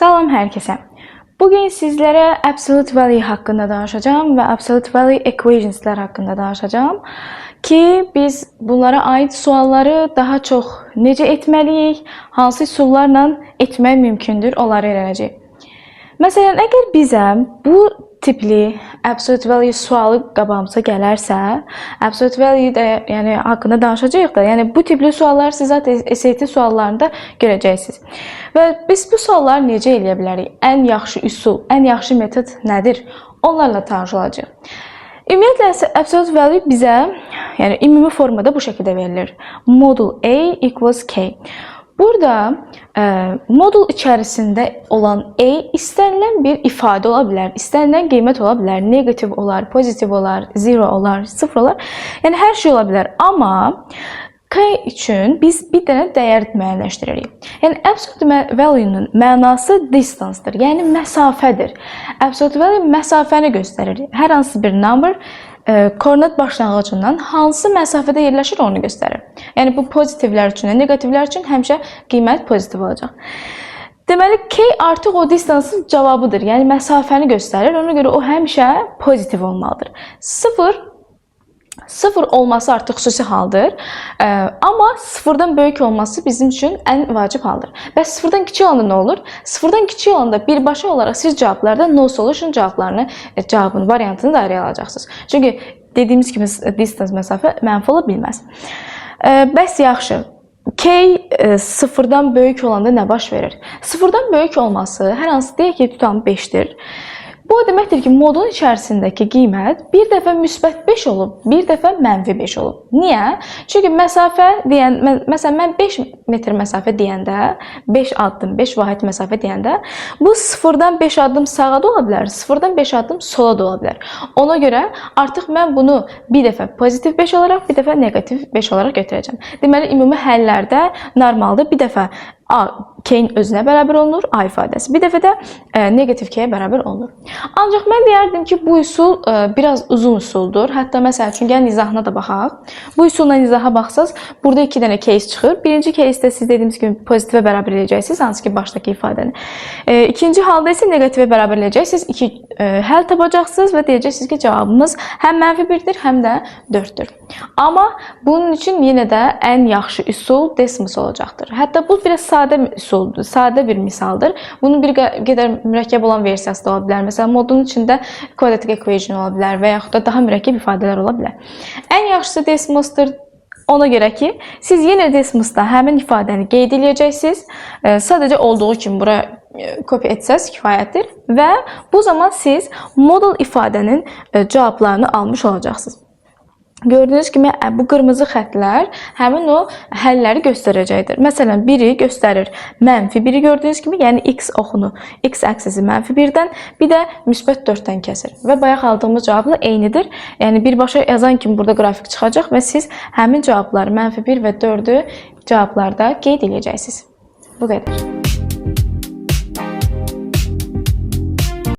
Salam hər kəsə. Bugün sizlərə absolute value haqqında danışacağım və absolute value equationslar haqqında danışacağım ki, biz bunlara aid sualları daha çox necə etməliyik, hansı üsullarla etmək mümkündür, onları öyrənəcəyik. Məsələn, əgər bizə bu tipli absolute value sualı qabağımıza gələrsə, absolute value də haqqında danışacağıq da, bu tipli suallar siz zaten SAT suallarında görəcəksiniz. Və biz bu sualları necə eləyə bilərik? Ən yaxşı üsul, ən yaxşı metod nədir? Onlarla tanış olacağıq. Ümumiyyətlə, absolute value bizə, ümumi formada bu şəkildə verilir. Modul A equals K. Burada modul içərisində olan A istənilən bir ifadə ola bilər, istənilən qiymət ola bilər, negativ olar, pozitiv olar, 0 olar, 0 olar. Yəni hər şey ola bilər. Amma K üçün biz bir dənə dəyər müəyyənləşdiririk. Yəni absolute value-nun mənası distance-dır, yəni məsafədir. Absolute value məsafəni göstərir. Hər hansı bir number koordinat başlanğıcından hansı məsafədə yerləşir onu göstərir. Yəni bu pozitivlər üçün, negativlər üçün həmişə qiymət pozitiv olacaq. Deməli, K artıq o distance'ın cavabıdır. Yəni məsafəni göstərir. Ona görə o həmişə pozitiv olmalıdır. 0 olması artıq xüsusi haldır. Amma 0-dan böyük olması bizim üçün ən vacib haldır. Bəs 0-dan kiçik olanda nə olur? 0-dan kiçik olanda birbaşa olaraq siz cavablarda no solution cavabının variantını da araya alacaqsınız. Çünki dediyimiz kimi distance məsafə mənfi ola bilməz. Bəs yaxşı. K 0-dan böyük olanda nə baş verir? 0-dan böyük olması hər hansı deyək ki, tutalım 5-dir. Bu deməkdir ki, modulun içərisindəki qiymət bir dəfə müsbət 5 olub, bir dəfə mənfi 5 olub. Niyə? Çünki məsafə deyən, məsələn, mən 5 metr məsafə deyəndə, 5 addım, 5 vahid məsafə deyəndə, bu 0-dan 5 addım sağa da ola bilər, 0-dan 5 addım sola da ola bilər. Ona görə artıq mən bunu bir dəfə pozitiv 5 olaraq, bir dəfə negativ 5 olaraq götürəcəm. Deməli, ümumi həllərdə normaldır, bir dəfə K-in özünə bərabər olunur, A ifadəsi. Bir dəfə də negativ K-yə bərabər olunur. Ancaq mən deyərdim ki, bu üsul biraz uzun üsuldur. Hətta məsəl üçün, gəlin izahına da baxaq. Bu üsulla izaha baxsaz, burada 2 dənə case çıxır. Birinci case-də siz dediyimiz kimi pozitivə bərabər eləyəcəksiniz, hansı ki, başdakı ifadəni. İkinci halda isə negativə bərabər eləyəcəksiniz. 2 həll tapacaqsınız və deyəcəksiniz ki, cavabımız həm mənfi 1-dir, həm də 4-dür. Amma bunun üçün yenə də ən yaxşı üsul Desmos olacaqdır. Hətta bu biraz sadə üsuldur, sadə bir misaldır. Bunun bir qədər mürəkkəb olan versiyası da ola bilər. Məsələn, modulun içində quadratic equation ola bilər və yaxud da daha mürəkkəb ifadələr ola bilər. Ən yaxşısı Desmosdur. Ona görə ki, siz yenə Desmosda həmin ifadəni qeyd edəcəksiniz. Sadəcə olduğu kimi bura kopya etsəz kifayətdir və bu zaman siz modul ifadənin cavablarını almış olacaqsınız. Gördüyünüz kimi bu qırmızı xətlər həmin o həlləri göstərəcəkdir. Məsələn, biri göstərir mənfi 1-i gördüyünüz kimi, yəni x oxunu, x əksisi mənfi 1-dən, bir də müsbət 4-dən kəsir. Və bayaq aldığımız cavabla eynidir. Yəni birbaşa yazan kimi burada qrafik çıxacaq və siz həmin cavabları mənfi 1 və 4-ü cavablarda qeyd edəcəksiniz. Bu qədər.